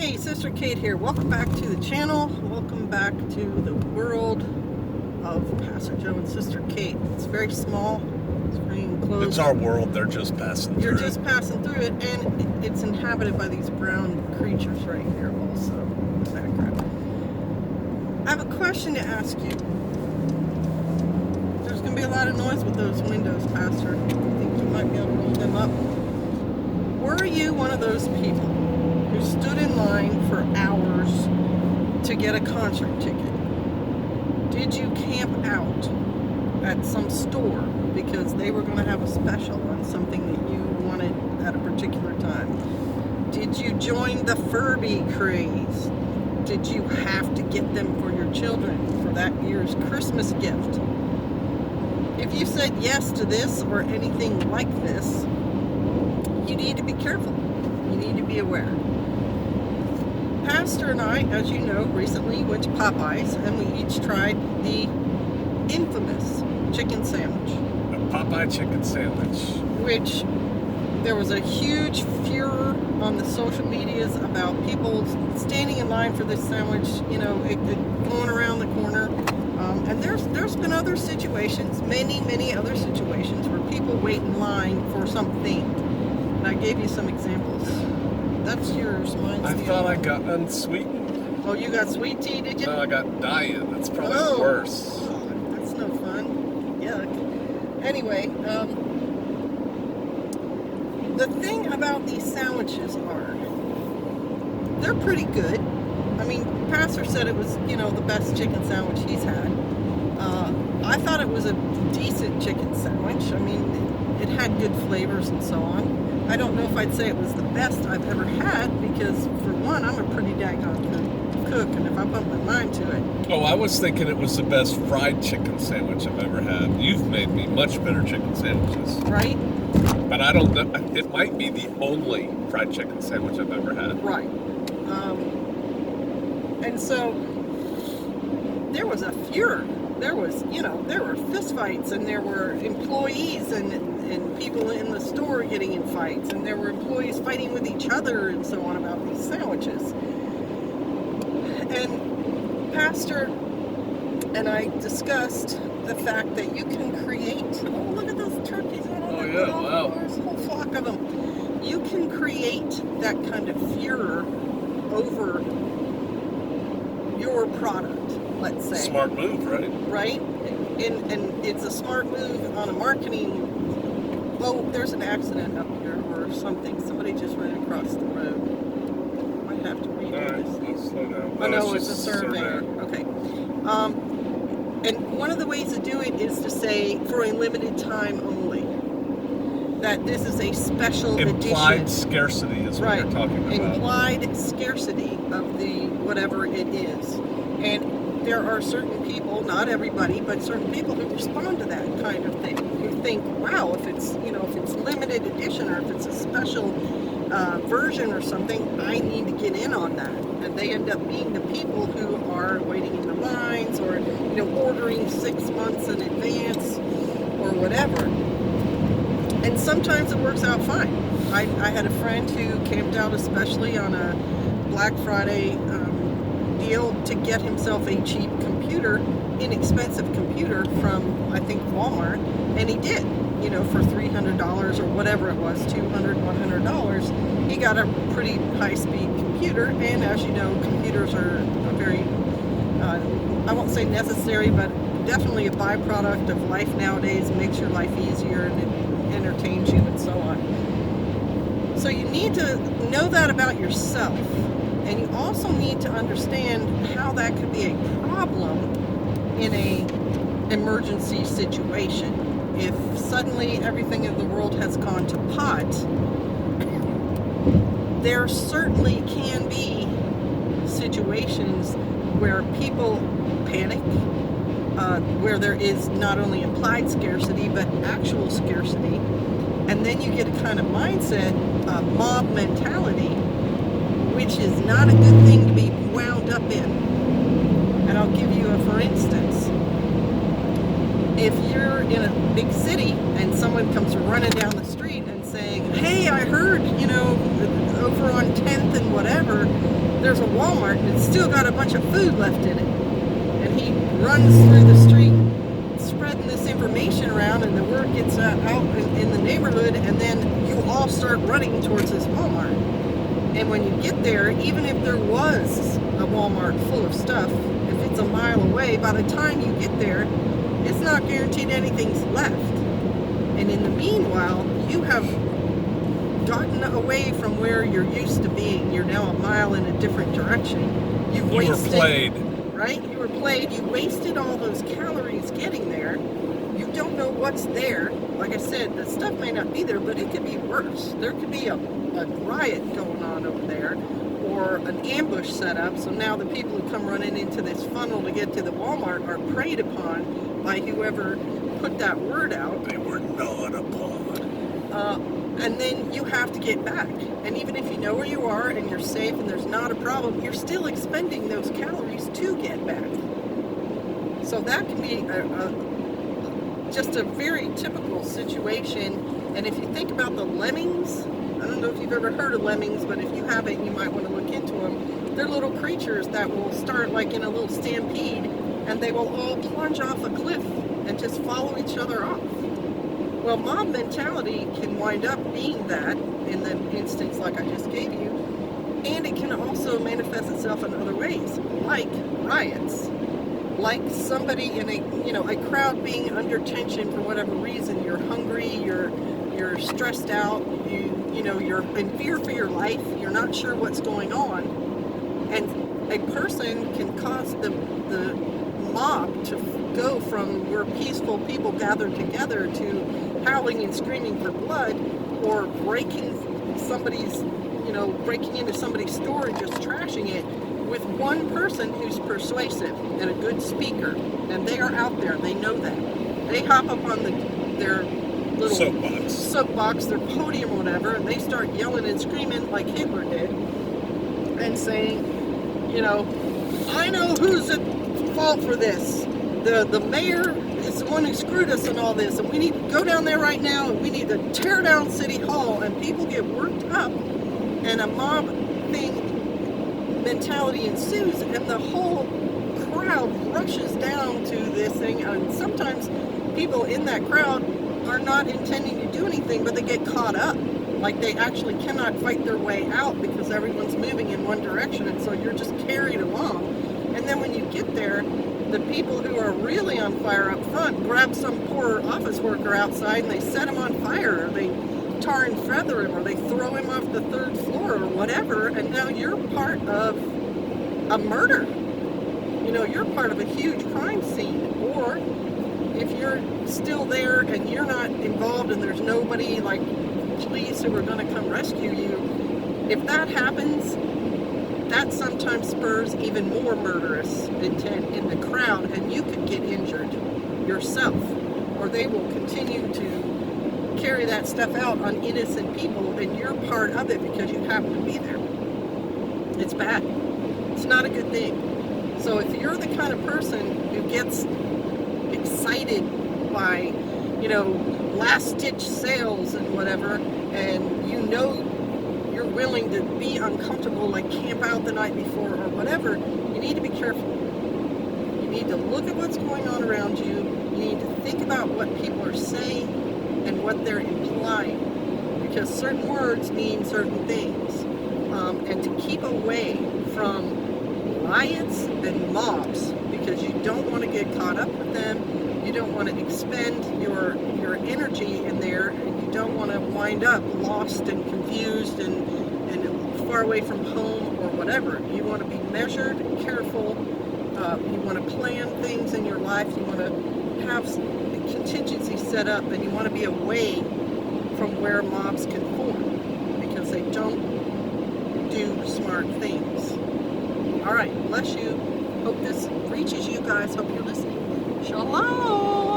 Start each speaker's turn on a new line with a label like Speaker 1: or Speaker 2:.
Speaker 1: Hey, Sister Kate here. Welcome back to the channel. Welcome back to the world of Pastor Joe and Sister Kate. It's very small. It's very enclosed.
Speaker 2: It's our world. They're just passing through.
Speaker 1: You're just passing through it, and it's inhabited by these brown creatures right here also in the background. I have a question to ask you. There's going to be a lot of noise with those windows, Pastor. I think you might be able to roll them up. Were you one of those people who stood in line for hours to get a concert ticket? Did you camp out at some store because they were going to have a special on something that you wanted at a particular time? Did you join the Furby craze? Did you have to get them for your children for that year's Christmas gift? If you said yes to this or anything like this, you need to be careful. You need to be aware. Pastor and I, as you know, recently went to Popeyes and we each tried the infamous chicken sandwich.
Speaker 2: A Popeye chicken sandwich.
Speaker 1: Which there was a huge furor on the social medias about people standing in line for this sandwich, you know, going around the corner. And there's been other situations, many other situations where people wait in line for something. And I gave you some examples. That's yours. Mine's
Speaker 2: I
Speaker 1: the
Speaker 2: thought
Speaker 1: other.
Speaker 2: I got unsweetened.
Speaker 1: Oh, you got sweet tea, did you?
Speaker 2: No, I got diet. That's probably worse.
Speaker 1: Oh, that's no fun. Yuck. Anyway, the thing about these sandwiches are, they're pretty good. I mean, Pastor said it was, you know, the best chicken sandwich he's had. I thought it was a decent chicken sandwich. I mean, it had good flavors and so on. I don't know if I'd say it was the best I've ever had because, for one, I'm a pretty daggone cook, and if I put my mind to it.
Speaker 2: Oh, I was thinking it was the best fried chicken sandwich I've ever had. You've made me much better chicken sandwiches.
Speaker 1: Right?
Speaker 2: But I don't know. It might be the only fried chicken sandwich I've ever had.
Speaker 1: Right. And so there was a furor. There was, you know, there were fistfights, and there were employees and people in the store getting in fights, and there were employees fighting with each other and so on about these sandwiches. And Pastor and I discussed the fact that you can create, oh, look at those turkeys out on the golf course, a whole flock of them. You can create that kind of furor over your product, let's say.
Speaker 2: Smart move, right?
Speaker 1: Right? And it's a smart move on a marketing. Oh, there's an accident up here or something. Somebody just ran across the road. Might have to read
Speaker 2: Alright,
Speaker 1: this.
Speaker 2: let's slow down.
Speaker 1: Oh, no, it's a surveyor. Okay. And one of the ways to do it is to say, for a limited time only, that this is a special
Speaker 2: Implied
Speaker 1: edition.
Speaker 2: scarcity is what you're talking about.
Speaker 1: Implied scarcity of the whatever it is. And there are certain people, not everybody, but certain people who respond to that kind of thing. Who think, wow, if it's, you know, if it's limited edition or if it's a special version or something, I need to get in on that. And they end up being the people who are waiting in the lines or, you know, ordering 6 months in advance or whatever. And sometimes it works out fine. I had a friend who camped out especially on a Black Friday deal to get himself a cheap computer, inexpensive computer from, I think, Walmart, and he did, you know, for $300 or whatever it was, $200, $100, he got a pretty high-speed computer. And as you know, computers are a very, I won't say necessary, but definitely a byproduct of life nowadays. It makes your life easier and it entertains you and so on. So you need to know that about yourself. And you also need to understand how that could be a problem in a emergency situation. If suddenly everything in the world has gone to pot, there certainly can be situations where people panic, where there is not only implied scarcity, but actual scarcity. And then you get a kind of mindset, mob mentality, which is not a good thing to be wound up in. And I'll give you a for instance. If you're in a big city and someone comes running down the street and saying, hey, I heard, you know, over on 10th and whatever, there's a Walmart that's still got a bunch of food left in it. And he runs through the street spreading this information around, and the word gets out in the neighborhood, and then you all start running towards this Walmart. And when you get there, even if there was a Walmart full of stuff, if it's a mile away, by the time you get there, it's not guaranteed anything's left. And in the meanwhile, you have gotten away from where you're used to being. You're now a mile in a different direction. You
Speaker 2: were played.
Speaker 1: Right? You were played. You wasted all those calories getting there. You don't know what's there. Like I said, the stuff may not be there, but it could be worse. There could be a riot going on over there, or an ambush set up. So now the people who come running into this funnel to get to the Walmart are preyed upon by whoever put that word out.
Speaker 2: They were gnawed upon.
Speaker 1: And then you have to get back. And even if you know where you are and you're safe and there's not a problem, you're still expending those calories to get back. So that can be just a very typical situation. And if you think about the lemmings, I don't know if you've ever heard of lemmings, but if you haven't, you might want to look into them. They're little creatures that will start like in a little stampede, and they will all plunge off a cliff and just follow each other off. Well, mob mentality can wind up being that in the instance like I just gave you, and it can also manifest itself in other ways, like riots, like somebody in a crowd being under tension for whatever reason. You're hungry, you're stressed out, you're in fear for your life, you're not sure what's going on, and a person can cause the mob to go from where peaceful people gathered together to howling and screaming for blood, or breaking into somebody's store and just trashing it, with one person who's persuasive and a good speaker, and they are out there, they know that. They hop up on their little soapbox, their podium or whatever, and they start yelling and screaming like Hitler did, and saying, I know who's at fault for this. The mayor is the one who screwed us in all this, and we need to go down there right now, and we need to tear down City Hall. And people get worked up, and a mob thing mentality ensues, and the whole crowd rushes down to this thing. And sometimes people in that crowd are not intending to do anything, but they get caught up. Like they actually cannot fight their way out because everyone's moving in one direction, and so you're just carried along. And then when you get there, the people who are really on fire up front grab some poor office worker outside and they set him on fire, or they tar and feather him, or they throw him off the 3rd floor or whatever, and now you're part of a murder. You're part of a huge crime scene. Or if you're still there and you're not involved and there's nobody like police who are going to come rescue you, if that happens, that sometimes spurs even more murderous intent in the crowd, and you could get injured yourself, or they will continue to carry that stuff out on innocent people, and you're part of it because you happen to be there. It's bad. It's not a good thing. So if you're the kind of person who gets excited by, last-ditch sales and whatever, and you're willing to be uncomfortable, like camp out the night before or whatever, you need to be careful. You need to look at what's going on around you. You need to think about what people are saying and what they're implying, because certain words mean certain things. And to keep away from riots and mobs, because you don't want to get caught up with them. You don't want to expend your energy in there, and you don't want to wind up lost and confused and far away from home or whatever. You want to be measured and careful. You want to plan things in your life. You want to have contingency set up, and you want to be away from where mobs can form, because they don't do smart things. All right, bless you. Hope this reaches you guys. Hope you're listening. Shalom.